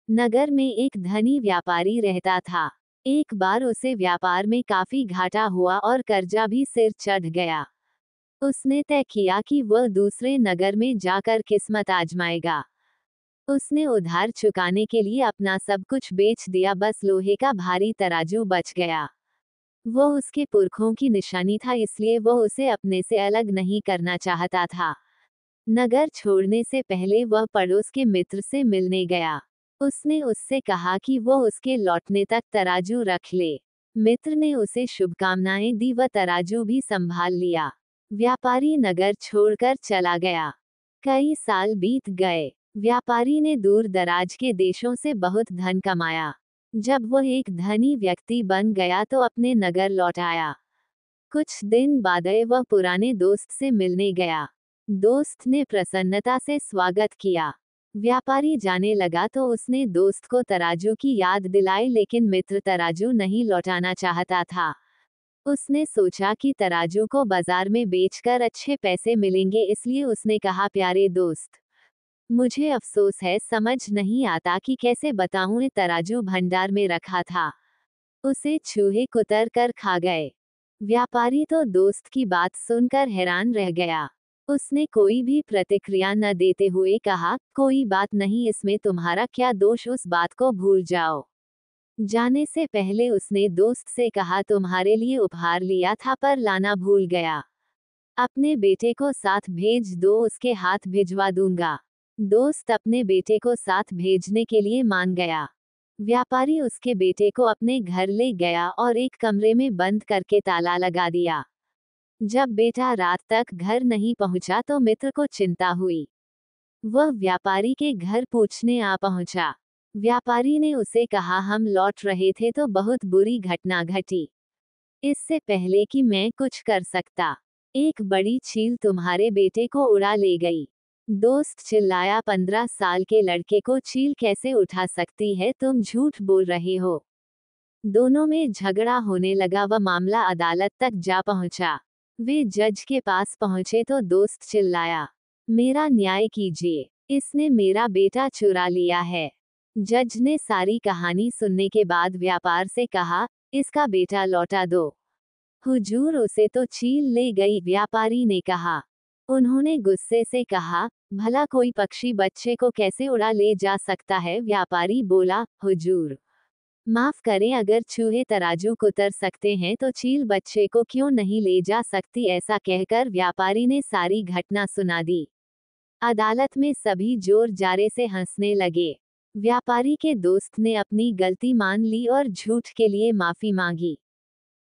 नगर में एक धनी व्यापारी रहता था। एक बार उसे व्यापार में काफी घाटा हुआ और कर्जा भी सिर चढ़ गया। उसने तय किया कि वह दूसरे नगर में जाकर किस्मत आजमाएगा। उसने उधार चुकाने के लिए अपना सब कुछ बेच दिया, बस लोहे का भारी तराजू बच गया। वो उसके पुरखों की निशानी था, इसलिए वो उसे अपने से अलग नहीं करना चाहता था। नगर छोड़ने से पहले वह पड़ोस के मित्र से मिलने गया। उसने उससे कहा कि वो उसके लौटने तक तराजू रख ले। मित्र ने उसे शुभकामनाएं दी, वह तराजू भी संभाल लिया। व्यापारी नगर छोड़कर चला गया। कई साल बीत गए। व्यापारी ने दूर दराज के देशों से बहुत धन कमाया। जब वह एक धनी व्यक्ति बन गया तो अपने नगर लौट आया। कुछ दिन बाद वह पुराने दोस्त से मिलने गया। दोस्त ने प्रसन्नता से स्वागत किया। व्यापारी जाने लगा तो उसने दोस्त को तराजू की याद दिलाई, लेकिन मित्र तराजू नहीं लौटाना चाहता था। उसने सोचा कि तराजू को बाजार में बेचकर अच्छे पैसे मिलेंगे, इसलिए उसने कहा, प्यारे दोस्त, मुझे अफसोस है, समझ नहीं आता कि कैसे बताऊं, ये तराजू भंडार में रखा था, उसे चूहे कुतर कर खा गए। व्यापारी तो दोस्त की बात सुनकर हैरान रह गया। उसने कोई भी प्रतिक्रिया न देते हुए कहा, कोई बात नहीं, इसमें तुम्हारा क्या दोष, उस बात को भूल जाओ। जाने से पहले उसने दोस्त से कहा, तुम्हारे लिए उपहार लिया था पर लाना भूल गया। अपने बेटे को साथ भेज दो, उसके हाथ भिजवा दूंगा। दोस्त अपने बेटे को साथ भेजने के लिए मान गया। व्यापारी उसके बेटे को अपने घर ले गया और एक कमरे में बंद करके ताला लगा दिया। जब बेटा रात तक घर नहीं पहुंचा तो मित्र को चिंता हुई। वह व्यापारी के घर पूछने आ पहुंचा। व्यापारी ने उसे कहा, हम लौट रहे थे तो बहुत बुरी घटना घटी। इससे पहले कि मैं कुछ कर सकता, एक बड़ी चील तुम्हारे बेटे को उड़ा ले गई। दोस्त चिल्लाया, 15 साल के लड़के को चील कैसे उठा सकती है, तुम झूठ बोल रहे हो। दोनों में झगड़ा होने लगा। वह मामला अदालत तक जा पहुंचा। वे जज के पास पहुंचे तो दोस्त चिल्लाया, मेरा न्याय कीजिए, इसने मेरा बेटा चुरा लिया है। जज ने सारी कहानी सुनने के बाद व्यापार से कहा, इसका बेटा लौटा दो। हुजूर, उसे तो चील ले गई, व्यापारी ने कहा। उन्होंने गुस्से से कहा, भला कोई पक्षी बच्चे को कैसे उड़ा ले जा सकता है? व्यापारी बोला, हुजूर, माफ करें, अगर चूहे तराजू कुतर सकते हैं तो चील बच्चे को क्यों नहीं ले जा सकती? ऐसा कहकर व्यापारी ने सारी घटना सुना दी। अदालत में सभी जोर जारे से हंसने लगे। व्यापारी के दोस्त ने अपनी गलती मान ली और झूठ के लिए माफी मांगी।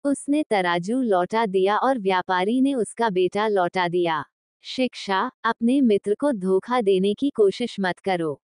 उसने तराजू लौटा दिया और व्यापारी ने उसका बेटा लौटा दिया। शिक्षा, अपने मित्र को धोखा देने की कोशिश मत करो।